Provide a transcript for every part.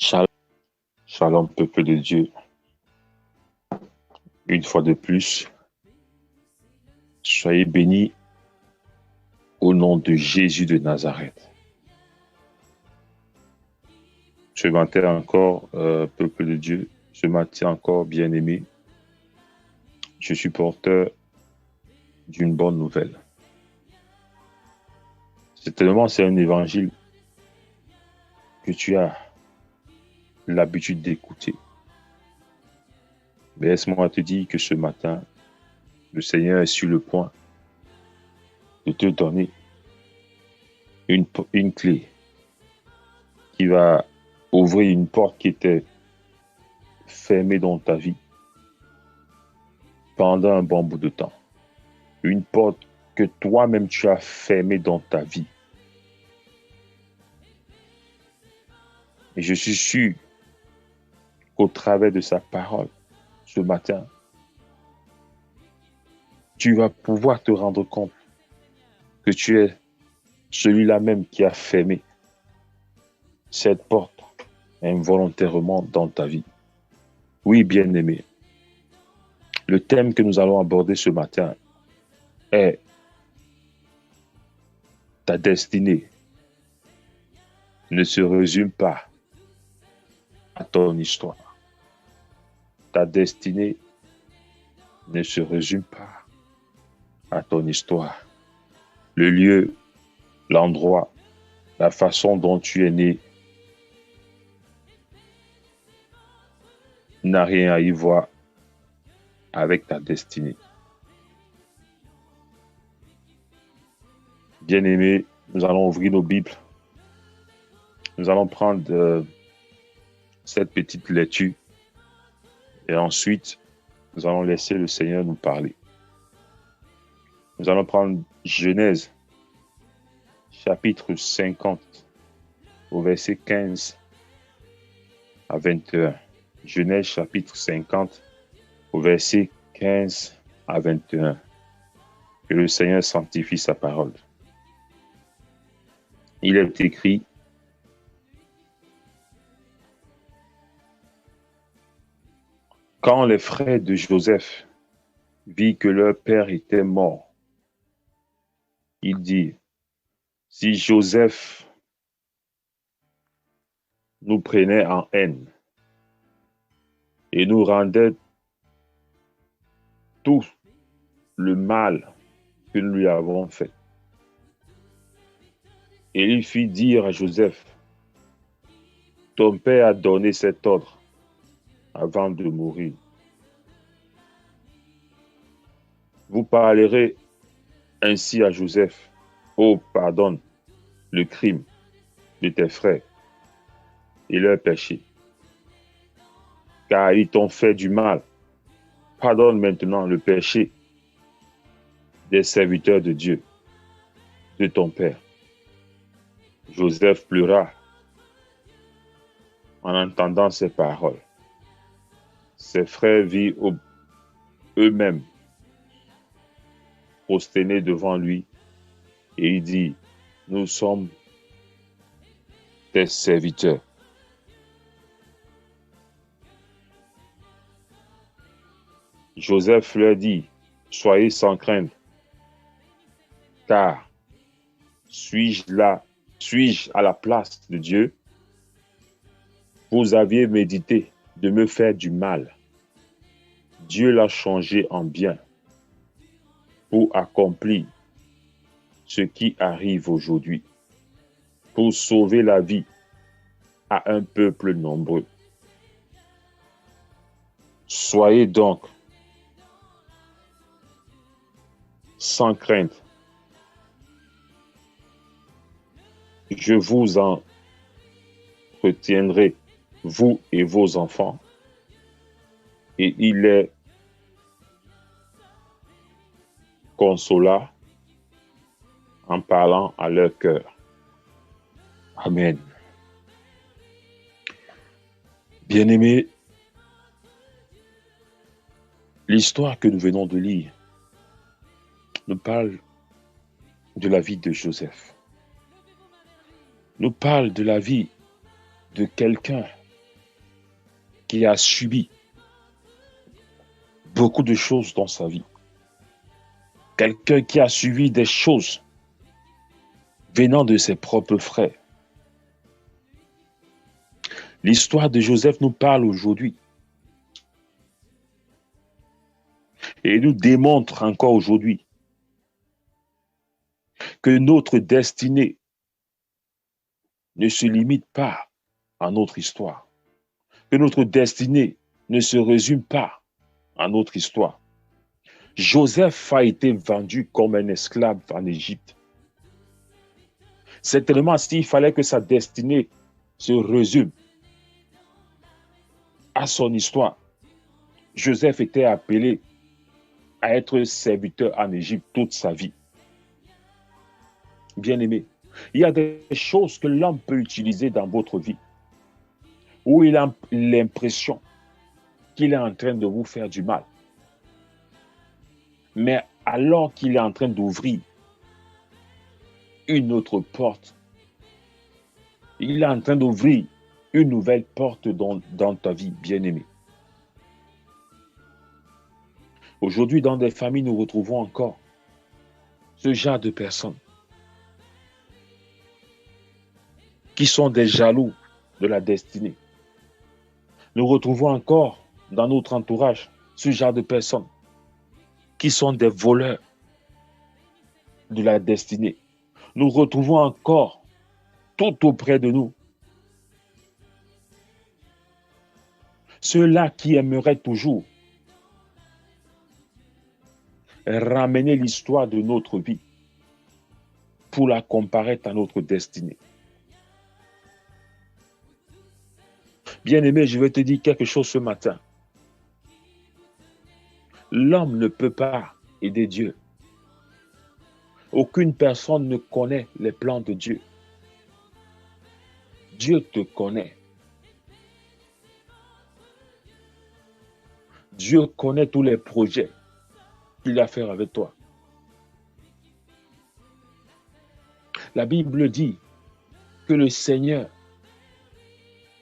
Shalom, shalom, peuple de Dieu. Une fois de plus, soyez bénis au nom de Jésus de Nazareth. Ce matin encore, peuple de Dieu, ce matin encore, bien-aimé, je suis porteur d'une bonne nouvelle. Certainement, c'est un évangile que tu as l'habitude d'écouter. Mais laisse-moi te dire que ce matin, le Seigneur est sur le point de te donner une clé qui va ouvrir une porte qui était fermée dans ta vie pendant un bon bout de temps. Une porte que toi-même tu as fermée dans ta vie. Et je suis sûr qu'au travers de sa parole, ce matin, tu vas pouvoir te rendre compte que tu es celui-là même qui a fermé cette porte involontairement dans ta vie. Oui, bien-aimé, le thème que nous allons aborder ce matin est ta destinée ne se résume pas à ton histoire. Ta destinée ne se résume pas à ton histoire. Le lieu, l'endroit, la façon dont tu es né n'a rien à y voir avec ta destinée. Bien-aimés, nous allons ouvrir nos Bibles. Nous allons prendre cette petite lecture et ensuite, nous allons laisser le Seigneur nous parler. Nous allons prendre Genèse, chapitre 50, au verset 15 à 21. Genèse, chapitre 50, au verset 15 à 21. Que le Seigneur sanctifie sa parole. Il est écrit: quand les frères de Joseph virent que leur père était mort, ils dirent: si Joseph nous prenait en haine et nous rendait tout le mal que nous lui avons fait. Et il fit dire à Joseph: ton père a donné cet ordre avant de mourir. Vous parlerez ainsi à Joseph: oh, pardonne le crime de tes frères et leur péché, car ils t'ont fait du mal. Pardonne maintenant le péché des serviteurs de Dieu, de ton père. Joseph pleura en entendant ces paroles. Ses frères virent eux-mêmes prosternés devant lui et il dit: nous sommes tes serviteurs. Joseph leur dit: soyez sans crainte, car suis-je à la place de Dieu? Vous aviez médité de me faire du mal. Dieu l'a changé en bien pour accomplir ce qui arrive aujourd'hui, pour sauver la vie à un peuple nombreux. Soyez donc sans crainte. Je vous en retiendrai, vous et vos enfants. Et il les consola en parlant à leur cœur. Amen. Bien-aimés, l'histoire que nous venons de lire nous parle de la vie de Joseph. Nous parle de la vie de quelqu'un qui a subi beaucoup de choses dans sa vie. Quelqu'un qui a subi des choses venant de ses propres frères. L'histoire de Joseph nous parle aujourd'hui et nous démontre encore aujourd'hui que notre destinée ne se limite pas à notre histoire, que notre destinée ne se résume pas à notre histoire. Joseph a été vendu comme un esclave en Égypte. Certainement, s'il fallait que sa destinée se résume à son histoire, Joseph était appelé à être serviteur en Égypte toute sa vie. Bien-aimé, il y a des choses que l'homme peut utiliser dans votre vie où il a l'impression qu'il est en train de vous faire du mal. Mais alors qu'il est en train d'ouvrir une autre porte, il est en train d'ouvrir une nouvelle porte dans ta vie, bien-aimé. Aujourd'hui, dans des familles, nous retrouvons encore ce genre de personnes qui sont des jaloux de la destinée. Nous retrouvons encore dans notre entourage ce genre de personnes qui sont des voleurs de la destinée. Nous retrouvons encore tout auprès de nous ceux-là qui aimeraient toujours ramener l'histoire de notre vie pour la comparer à notre destinée. Bien-aimé, je vais te dire quelque chose ce matin. L'homme ne peut pas aider Dieu. Aucune personne ne connaît les plans de Dieu. Dieu te connaît. Dieu connaît tous les projets qu'il a fait avec toi. La Bible dit que le Seigneur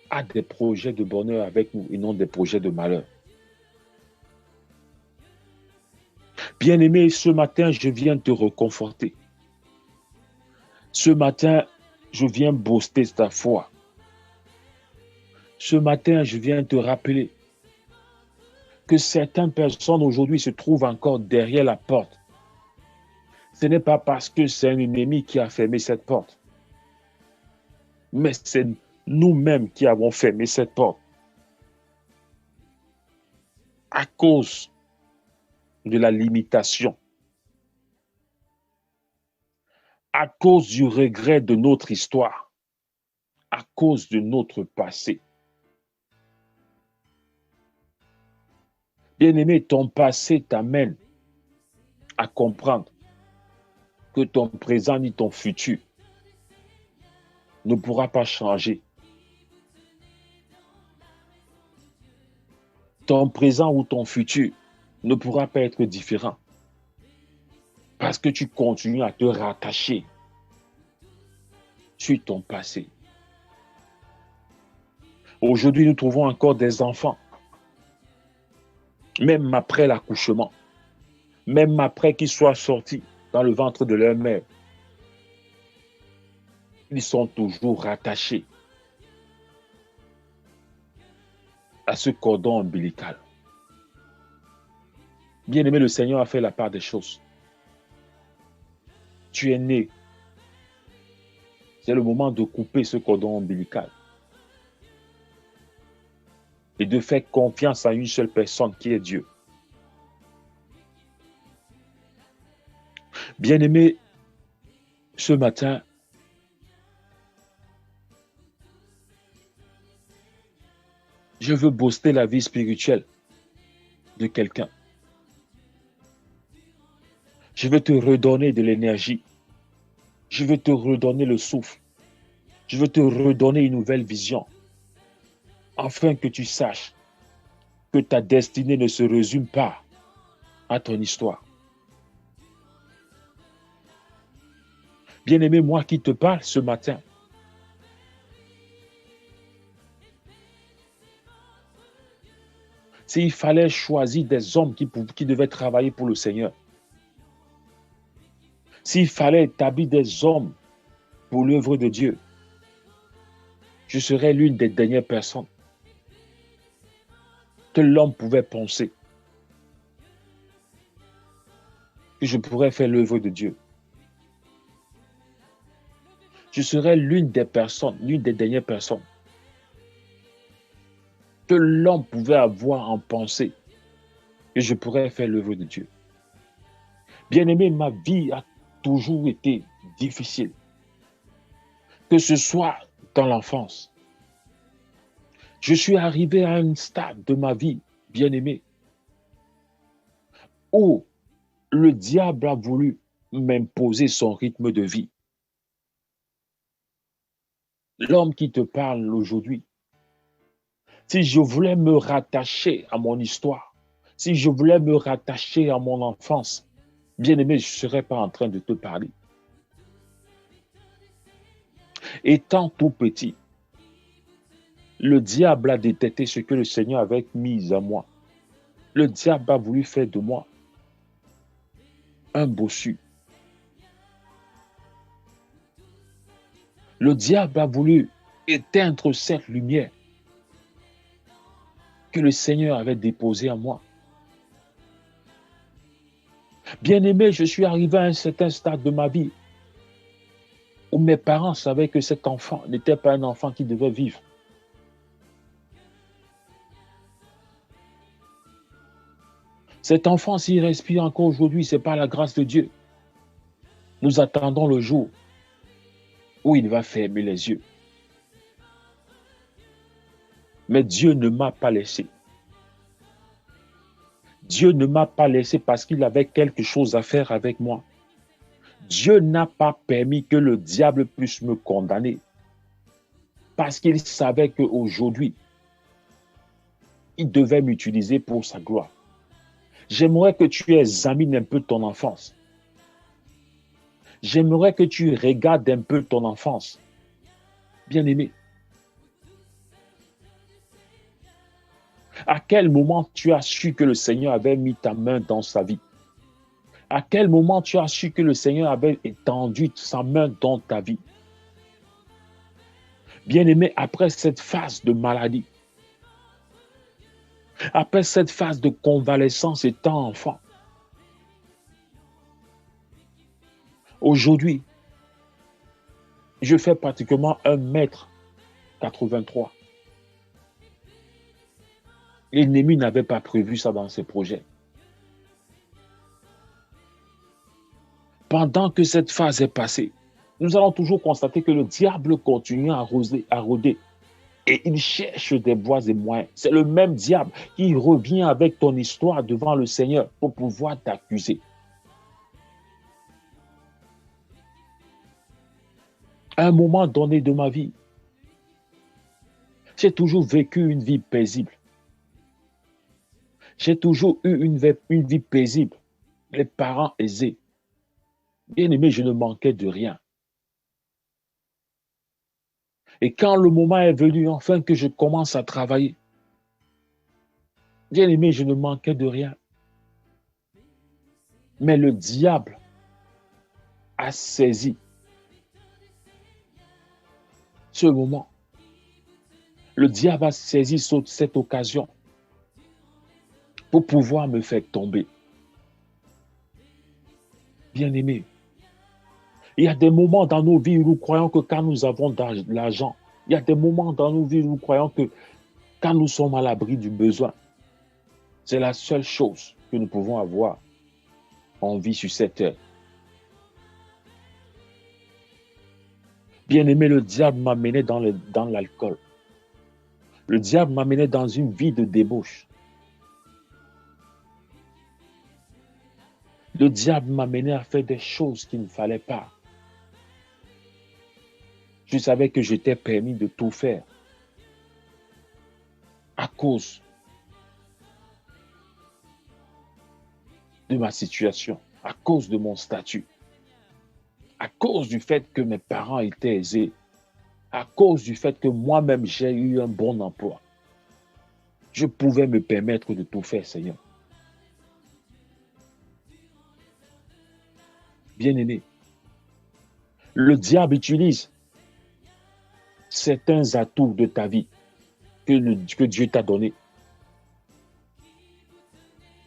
a des projets de bonheur avec nous et non des projets de malheur. Bien-aimé, ce matin, je viens te reconforter. Ce matin, je viens booster ta foi. Ce matin, je viens te rappeler que certaines personnes aujourd'hui se trouvent encore derrière la porte. Ce n'est pas parce que c'est un ennemi qui a fermé cette porte, mais c'est nous-mêmes qui avons fermé cette porte à cause de la limitation, à cause du regret de notre histoire, à cause de notre passé. Bien-aimé, ton passé t'amène à comprendre que ton présent ni ton futur ne pourra pas changer. Ton présent ou ton futur ne pourra pas être différent parce que tu continues à te rattacher sur ton passé. Aujourd'hui, nous trouvons encore des enfants, même après l'accouchement, même après qu'ils soient sortis dans le ventre de leur mère, ils sont toujours rattachés à ce cordon ombilical. Bien-aimé, le Seigneur a fait la part des choses. Tu es né. C'est le moment de couper ce cordon ombilical et de faire confiance à une seule personne qui est Dieu. Bien-aimé, ce matin, je veux booster la vie spirituelle de quelqu'un. Je veux te redonner de l'énergie. Je veux te redonner le souffle. Je veux te redonner une nouvelle vision, afin que tu saches que ta destinée ne se résume pas à ton histoire. Bien-aimé, moi qui te parle ce matin, s'il fallait choisir des hommes qui devaient travailler pour le Seigneur, s'il fallait établir des hommes pour l'œuvre de Dieu, je serais l'une des dernières personnes que l'homme pouvait penser que je pourrais faire l'œuvre de Dieu. Je serais l'une des dernières personnes que l'homme pouvait avoir en pensée que je pourrais faire l'œuvre de Dieu. Bien-aimé, ma vie a toujours été difficile, que ce soit dans l'enfance. Je suis arrivé à un stade de ma vie, bien-aimé, où le diable a voulu m'imposer son rythme de vie. L'homme qui te parle aujourd'hui, si je voulais me rattacher à mon histoire, si je voulais me rattacher à mon enfance, bien-aimé, je ne serais pas en train de te parler. Étant tout petit, le diable a détecté ce que le Seigneur avait mis à moi. Le diable a voulu faire de moi un bossu. Le diable a voulu éteindre cette lumière que le Seigneur avait déposée en moi. Bien-aimé, je suis arrivé à un certain stade de ma vie où mes parents savaient que cet enfant n'était pas un enfant qui devait vivre. Cet enfant, s'il respire encore aujourd'hui, c'est par la grâce de Dieu. Nous attendons le jour où il va fermer les yeux. Mais Dieu ne m'a pas laissé. Dieu ne m'a pas laissé parce qu'il avait quelque chose à faire avec moi. Dieu n'a pas permis que le diable puisse me condamner parce qu'il savait qu'aujourd'hui, il devait m'utiliser pour sa gloire. J'aimerais que tu examines un peu ton enfance. J'aimerais que tu regardes un peu ton enfance. Bien-aimé, à quel moment tu as su que le Seigneur avait mis ta main dans sa vie? À quel moment tu as su que le Seigneur avait étendu sa main dans ta vie? Bien-aimé, après cette phase de maladie, après cette phase de convalescence étant enfant, aujourd'hui, je fais pratiquement 1,83 m. L'ennemi n'avait pas prévu ça dans ses projets. Pendant que cette phase est passée, nous allons toujours constater que le diable continue à rôder. Et il cherche des voies et moyens. C'est le même diable qui revient avec ton histoire devant le Seigneur pour pouvoir t'accuser. À un moment donné de ma vie, j'ai toujours vécu une vie paisible. J'ai toujours eu une vie paisible. Les parents aisés. Bien aimé, je ne manquais de rien. Et quand le moment est venu, enfin que je commence à travailler, bien aimé, je ne manquais de rien. Mais le diable a saisi ce moment. Le diable a saisi cette occasion pour pouvoir me faire tomber. Bien aimé, il y a des moments dans nos vies où nous croyons que quand nous avons de l'argent, il y a des moments dans nos vies où nous croyons que quand nous sommes à l'abri du besoin, c'est la seule chose que nous pouvons avoir en vie sur cette terre. Bien aimé, le diable m'amenait dans l'alcool. Le diable m'amenait dans une vie de débauche. Le diable m'amenait à faire des choses qu'il ne fallait pas. Je savais que j'étais permis de tout faire à cause de ma situation, à cause de mon statut, à cause du fait que mes parents étaient aisés, à cause du fait que moi-même j'ai eu un bon emploi. Je pouvais me permettre de tout faire, Seigneur. Bien-aimé, le diable utilise certains atouts de ta vie que Dieu t'a donné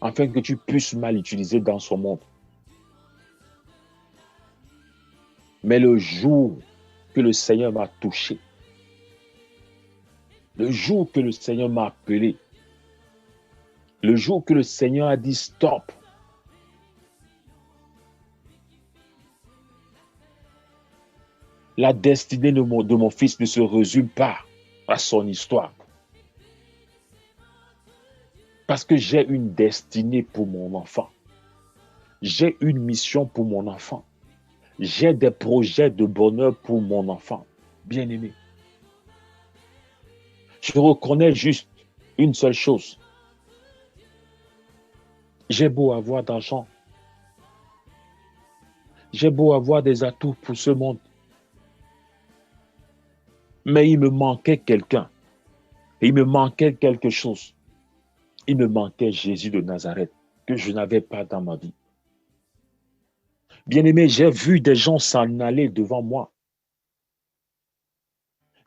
afin que tu puisses mal utiliser dans son monde. Mais le jour que le Seigneur m'a touché, le jour que le Seigneur m'a appelé, le jour que le Seigneur a dit stop, la destinée de mon fils ne se résume pas à son histoire. Parce que j'ai une destinée pour mon enfant. J'ai une mission pour mon enfant. J'ai des projets de bonheur pour mon enfant. Bien-aimé. Je reconnais juste une seule chose. J'ai beau avoir d'argent. J'ai beau avoir des atouts pour ce monde. Mais il me manquait quelqu'un. Il me manquait quelque chose. Il me manquait Jésus de Nazareth que je n'avais pas dans ma vie. Bien-aimé, j'ai vu des gens s'en aller devant moi.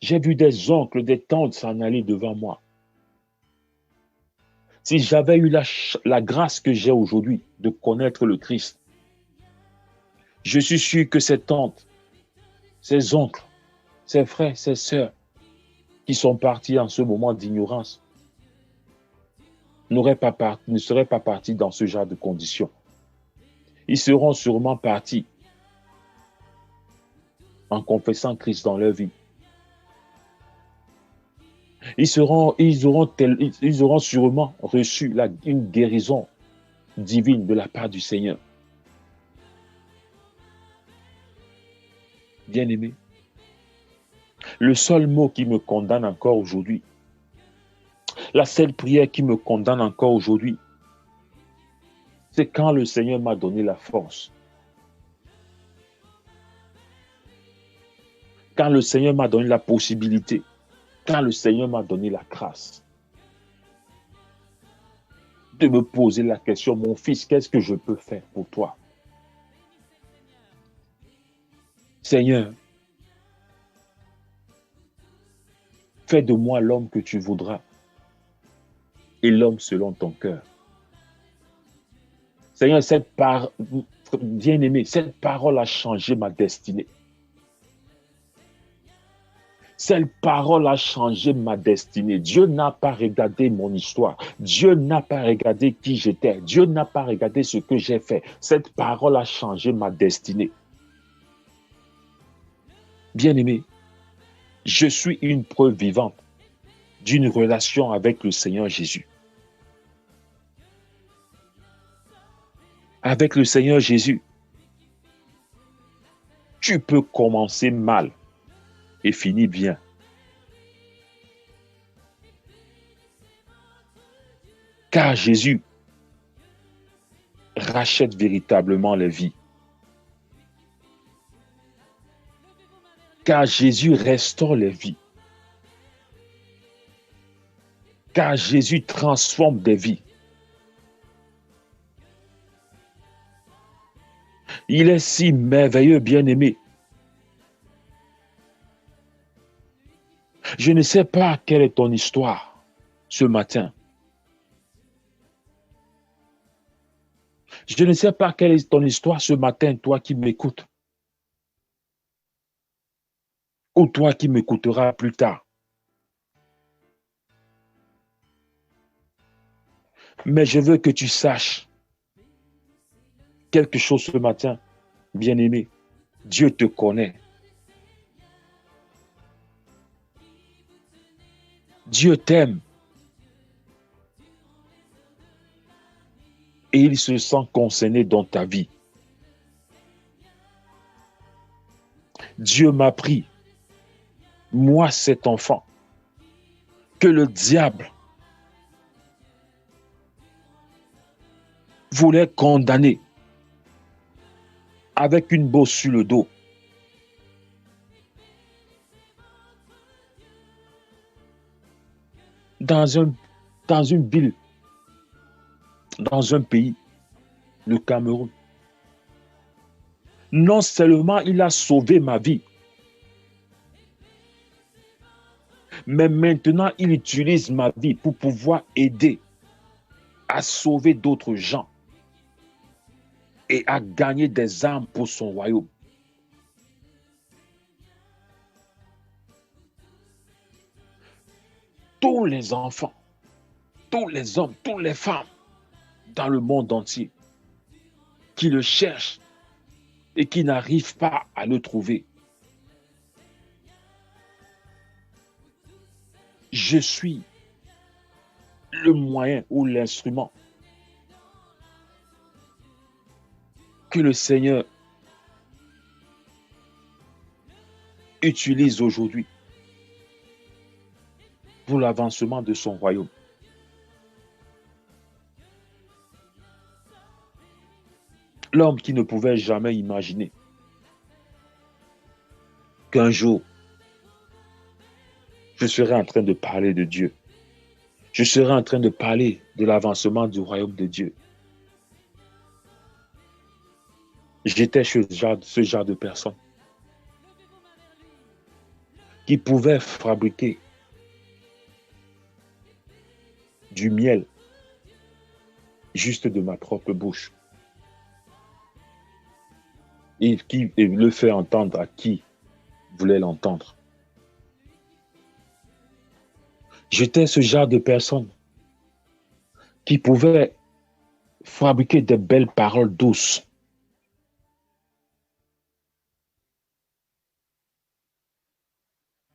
J'ai vu des oncles, des tantes s'en aller devant moi. Si j'avais eu la grâce que j'ai aujourd'hui de connaître le Christ, je suis sûr que ces tantes, ces oncles, ces frères, ces sœurs qui sont partis en ce moment d'ignorance ne seraient pas partis dans ce genre de conditions. Ils seront sûrement partis en confessant Christ dans leur vie. Ils auront sûrement reçu une guérison divine de la part du Seigneur. Bien-aimé, le seul mot qui me condamne encore aujourd'hui, la seule prière qui me condamne encore aujourd'hui, c'est quand le Seigneur m'a donné la force. Quand le Seigneur m'a donné la possibilité. Quand le Seigneur m'a donné la grâce de me poser la question, mon fils, qu'est-ce que je peux faire pour toi? Seigneur, fais de moi l'homme que tu voudras et l'homme selon ton cœur. Seigneur, bien-aimé, cette parole a changé ma destinée. Cette parole a changé ma destinée. Dieu n'a pas regardé mon histoire. Dieu n'a pas regardé qui j'étais. Dieu n'a pas regardé ce que j'ai fait. Cette parole a changé ma destinée. Bien-aimé, je suis une preuve vivante d'une relation avec le Seigneur Jésus. Avec le Seigneur Jésus, tu peux commencer mal et finir bien. Car Jésus rachète véritablement les vies. Car Jésus restaure les vies. Car Jésus transforme des vies. Il est si merveilleux, bien-aimé. Je ne sais pas quelle est ton histoire ce matin. Je ne sais pas quelle est ton histoire ce matin, toi qui m'écoutes. Ou toi qui m'écouteras plus tard. Mais je veux que tu saches quelque chose ce matin, bien-aimé. Dieu te connaît. Dieu t'aime. Et il se sent concerné dans ta vie. Dieu m'a pris, moi cet enfant, que le diable voulait condamner avec une bosse sur le dos. Dans un dans une ville, dans un pays, le Cameroun. Non seulement il a sauvé ma vie, mais maintenant il utilise ma vie pour pouvoir aider à sauver d'autres gens et à gagner des âmes pour son royaume. Tous les enfants, tous les hommes, toutes les femmes dans le monde entier qui le cherchent et qui n'arrivent pas à le trouver. Je suis le moyen ou l'instrument que le Seigneur utilise aujourd'hui pour l'avancement de son royaume. L'homme qui ne pouvait jamais imaginer qu'un jour, je serai en train de parler de Dieu. Je serai en train de parler de l'avancement du royaume de Dieu. J'étais ce genre de personne qui pouvait fabriquer du miel juste de ma propre bouche et qui le fait entendre à qui voulait l'entendre. J'étais ce genre de personne qui pouvait fabriquer de belles paroles douces.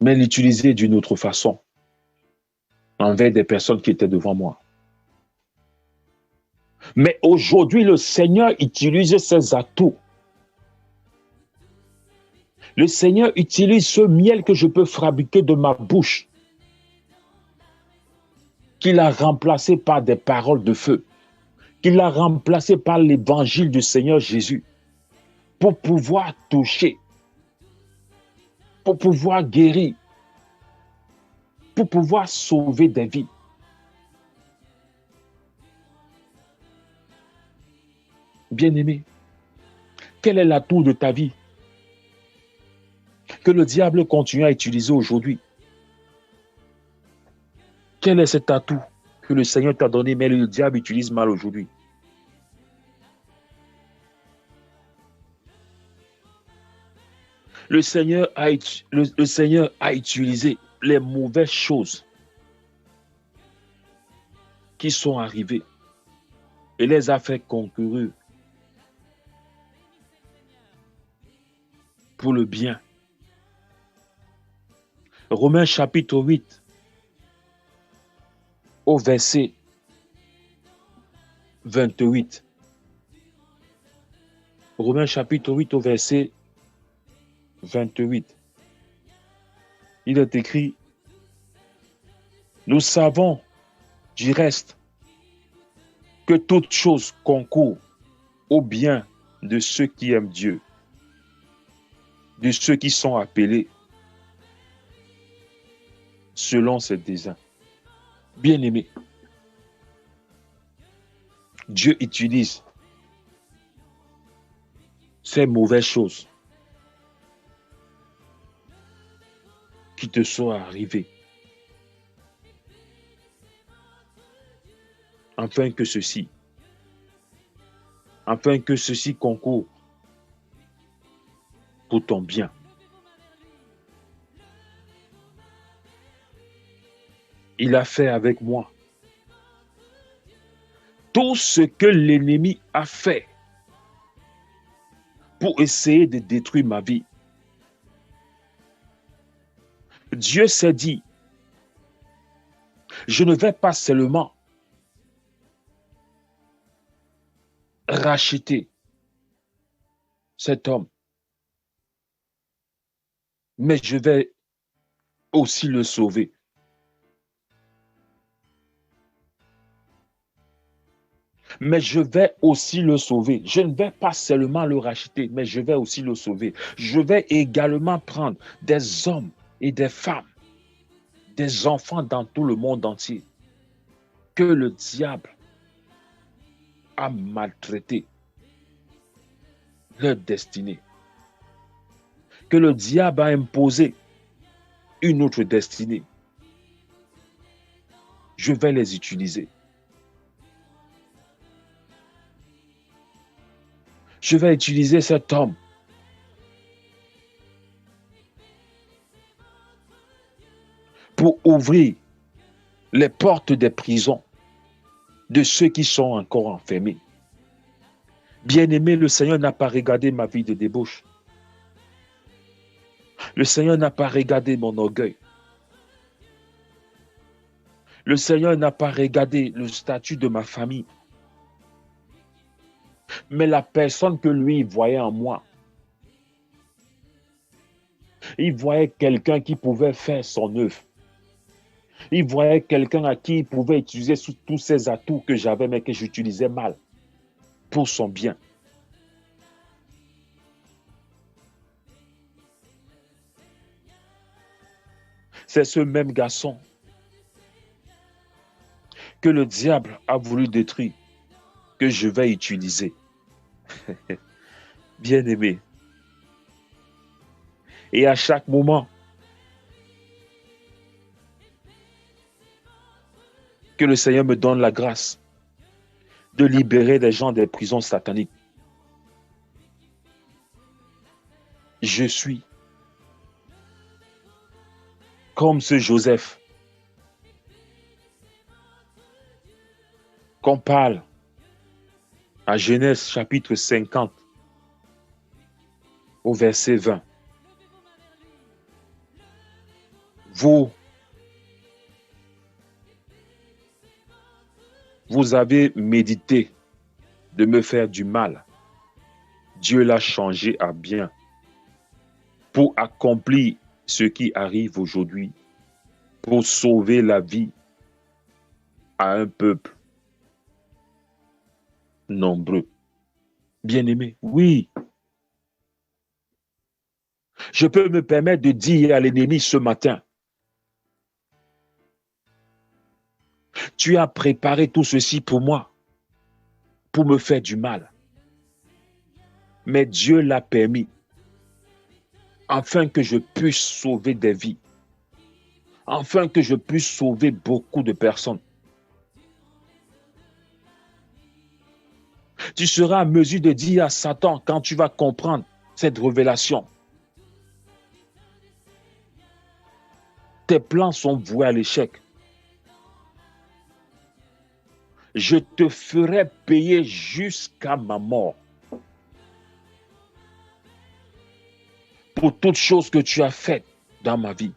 Mais l'utiliser d'une autre façon envers des personnes qui étaient devant moi. Mais aujourd'hui, le Seigneur utilise ses atouts. Le Seigneur utilise ce miel que je peux fabriquer de ma bouche, qu'il a remplacé par des paroles de feu, qu'il a remplacé par l'évangile du Seigneur Jésus, pour pouvoir toucher, pour pouvoir guérir, pour pouvoir sauver des vies. Bien-aimé, quel est l'atout de ta vie que le diable continue à utiliser aujourd'hui? Quel est cet atout que le Seigneur t'a donné, mais le diable utilise mal aujourd'hui? Le Seigneur a utilisé les mauvaises choses qui sont arrivées et les a fait concourir pour le bien. Romains chapitre 8, au verset 28. Romains chapitre 8, au verset 28. Il est écrit: nous savons du reste que toute chose concourt au bien de ceux qui aiment Dieu, de ceux qui sont appelés selon ses désirs. Bien-aimé, Dieu utilise ces mauvaises choses qui te sont arrivées afin que ceci concourt pour ton bien. Il a fait avec moi tout ce que l'ennemi a fait pour essayer de détruire ma vie. Dieu s'est dit, je ne vais pas seulement racheter cet homme, mais je vais aussi le sauver. Mais je vais aussi le sauver. Je ne vais pas seulement le racheter, mais je vais aussi le sauver. Je vais également prendre des hommes et des femmes, des enfants dans tout le monde entier, que le diable a maltraité leur destinée, que le diable a imposé une autre destinée, je vais les utiliser. Je vais utiliser cet homme pour ouvrir les portes des prisons de ceux qui sont encore enfermés. Bien-aimé, le Seigneur n'a pas regardé ma vie de débauche. Le Seigneur n'a pas regardé mon orgueil. Le Seigneur n'a pas regardé le statut de ma famille. Mais la personne que lui voyait en moi, il voyait quelqu'un qui pouvait faire son œuvre. Il voyait quelqu'un à qui il pouvait utiliser tous ces atouts que j'avais, mais que j'utilisais mal, pour son bien. C'est ce même garçon que le diable a voulu détruire, que je vais utiliser. Bien-aimé. Et à chaque moment que le Seigneur me donne la grâce de libérer des gens des prisons sataniques, je suis comme ce Joseph qu'on parle à Genèse chapitre 50 au verset 20. Vous avez médité de me faire du mal. Dieu l'a changé à bien pour accomplir ce qui arrive aujourd'hui, pour sauver la vie à un peuple nombreux. Bien-aimé, oui. Je peux me permettre de dire à l'ennemi ce matin, tu as préparé tout ceci pour moi, pour me faire du mal. Mais Dieu l'a permis, afin que je puisse sauver des vies, afin que je puisse sauver beaucoup de personnes. Tu seras à mesure de dire à Satan, quand tu vas comprendre cette révélation, tes plans sont voués à l'échec. Je te ferai payer jusqu'à ma mort pour toutes choses que tu as faites dans ma vie.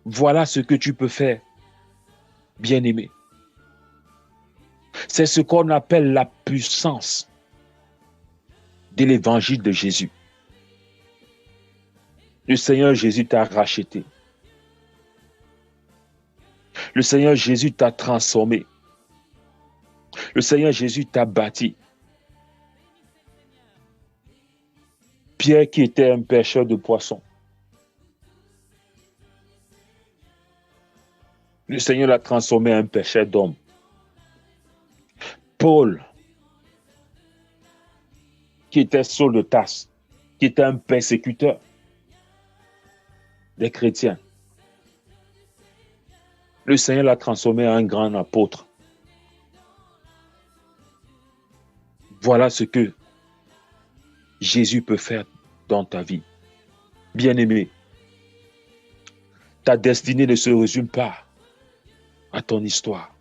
Voilà ce que tu peux faire, bien-aimé. C'est ce qu'on appelle la puissance de l'évangile de Jésus. Le Seigneur Jésus t'a racheté. Le Seigneur Jésus t'a transformé. Le Seigneur Jésus t'a bâti. Pierre qui était un pêcheur de poissons, le Seigneur l'a transformé en un pêcheur d'hommes. Paul, qui était Saul de Tarse, qui était un persécuteur des chrétiens, le Seigneur l'a transformé en un grand apôtre. Voilà ce que Jésus peut faire dans ta vie. Bien-aimé, ta destinée ne se résume pas à ton histoire.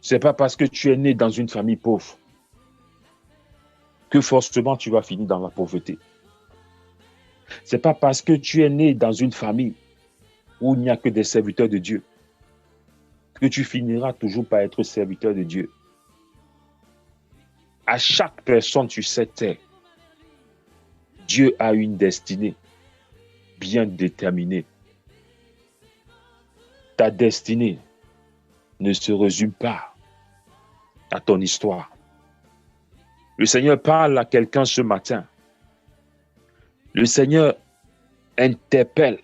Ce n'est pas parce que tu es né dans une famille pauvre que forcément tu vas finir dans la pauvreté. Ce n'est pas parce que tu es né dans une famille où il n'y a que des serviteurs de Dieu que tu finiras toujours par être serviteur de Dieu. À chaque personne sur cette terre, Dieu a une destinée bien déterminée. Ta destinée ne se résume pas à ton histoire. Le Seigneur parle à quelqu'un ce matin. Le Seigneur interpelle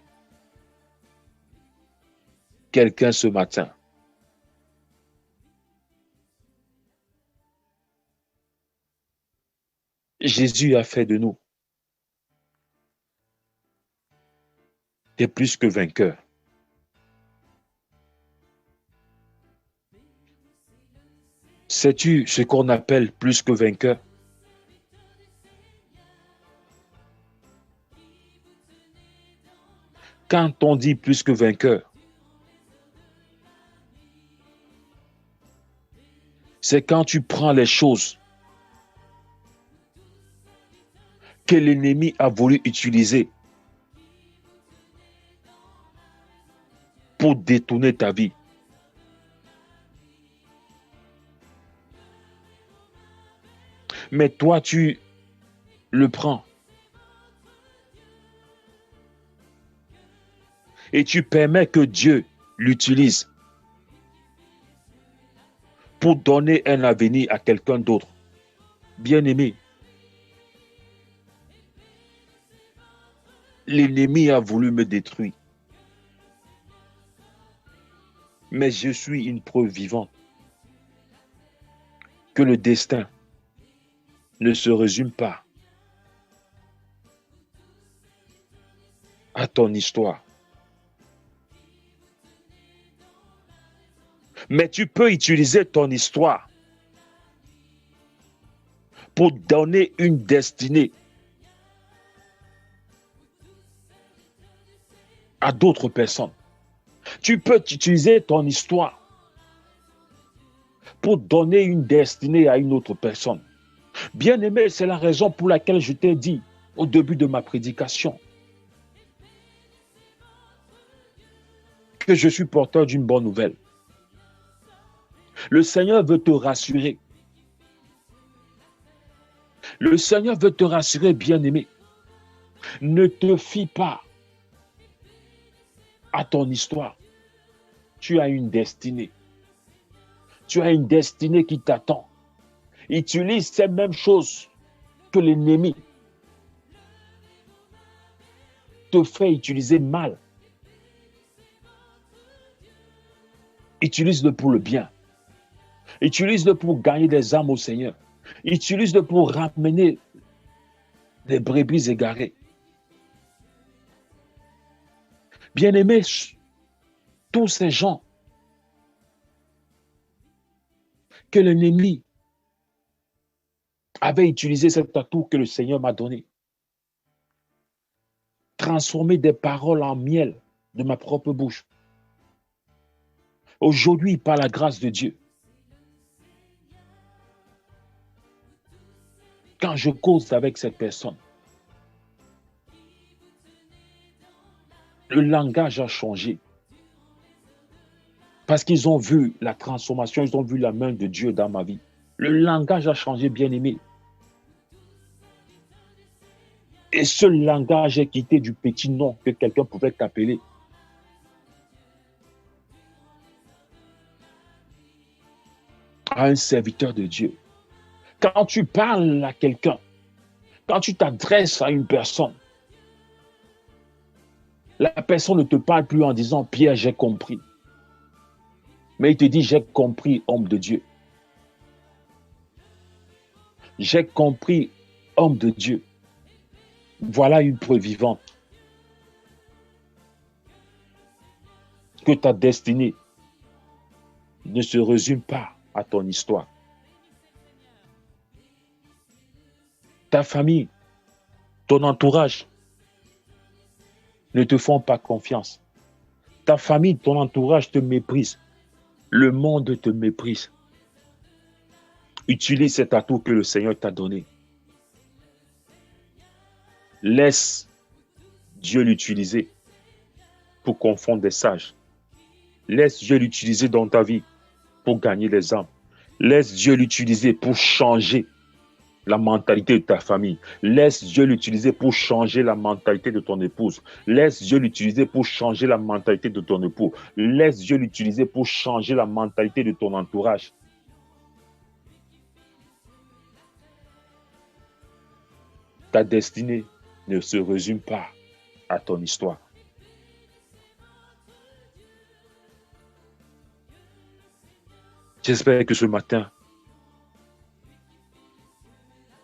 quelqu'un ce matin. Jésus a fait de nous des plus que vainqueurs. Sais-tu ce qu'on appelle plus que vainqueur? Quand on dit plus que vainqueur, c'est quand tu prends les choses que l'ennemi a voulu utiliser pour détourner ta vie. Mais toi, tu le prends et tu permets que Dieu l'utilise pour donner un avenir à quelqu'un d'autre. Bien-aimé, l'ennemi a voulu me détruire. Mais je suis une preuve vivante que le destin ne se résume pas à ton histoire. Mais tu peux utiliser ton histoire pour donner une destinée à d'autres personnes. Tu peux utiliser ton histoire pour donner une destinée à une autre personne. Bien-aimé, c'est la raison pour laquelle je t'ai dit au début de ma prédication que je suis porteur d'une bonne nouvelle. Le Seigneur veut te rassurer. Le Seigneur veut te rassurer, bien-aimé. Ne te fie pas à ton histoire. Tu as une destinée. Tu as une destinée qui t'attend. Utilise ces mêmes choses que l'ennemi te fait utiliser mal. Utilise-le pour le bien. Utilise-le pour gagner des âmes au Seigneur. Utilise-le pour ramener des brebis égarées. Bien-aimés, tous ces gens que l'ennemi avait utilisé cet atout que le Seigneur m'a donné, transformer des paroles en miel de ma propre bouche. Aujourd'hui, par la grâce de Dieu, quand je cause avec cette personne, le langage a changé. Parce qu'ils ont vu la transformation, ils ont vu la main de Dieu dans ma vie. Le langage a changé, bien-aimé. Et ce langage est quitté du petit nom que quelqu'un pouvait t'appeler. À un serviteur de Dieu. Quand tu parles à quelqu'un, quand tu t'adresses à une personne, la personne ne te parle plus en disant « Pierre, j'ai compris ». Mais il te dit « J'ai compris, homme de Dieu ». J'ai compris, homme de Dieu. Voilà une preuve vivante que ta destinée ne se résume pas à ton histoire. Ta famille, ton entourage ne te font pas confiance. Ta famille, ton entourage te méprise. Le monde te méprise. Utilise cet atout que le Seigneur t'a donné. Laisse Dieu l'utiliser pour confondre des sages. Laisse Dieu l'utiliser dans ta vie pour gagner les âmes. Laisse Dieu l'utiliser pour changer la mentalité de ta famille. Laisse Dieu l'utiliser pour changer la mentalité de ton épouse. Laisse Dieu l'utiliser pour changer la mentalité de ton époux. Laisse Dieu l'utiliser pour changer la mentalité de ton entourage. Ta destinée ne se résume pas à ton histoire. J'espère que ce matin,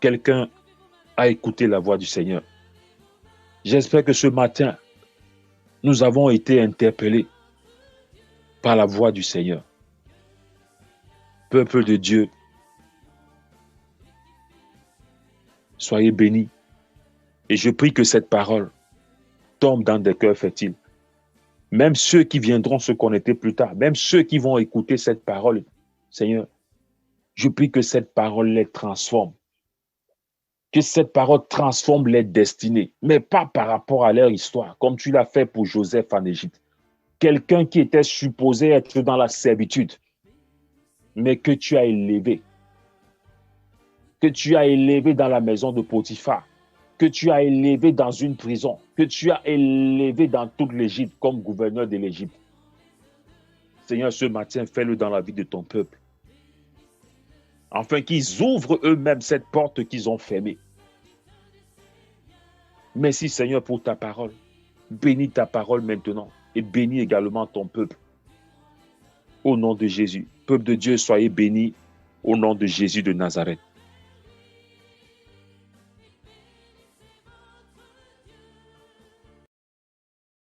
quelqu'un a écouté la voix du Seigneur. J'espère que ce matin, nous avons été interpellés par la voix du Seigneur. Peuple de Dieu, soyez bénis. Et je prie que cette parole tombe dans des cœurs fertiles. Même ceux qui viendront se connecter plus tard, même ceux qui vont écouter cette parole, Seigneur, je prie que cette parole les transforme. Que cette parole transforme les destinées, mais pas par rapport à leur histoire, comme tu l'as fait pour Joseph en Égypte. Quelqu'un qui était supposé être dans la servitude, mais que tu as élevé. Que tu as élevé dans la maison de Potiphar. Que tu as élevé dans une prison. Que tu as élevé dans toute l'Égypte comme gouverneur de l'Égypte. Seigneur, ce matin, fais-le dans la vie de ton peuple. Afin qu'ils ouvrent eux-mêmes cette porte qu'ils ont fermée. Merci Seigneur pour ta parole. Bénis ta parole maintenant et bénis également ton peuple. Au nom de Jésus. Peuple de Dieu, soyez bénis au nom de Jésus de Nazareth.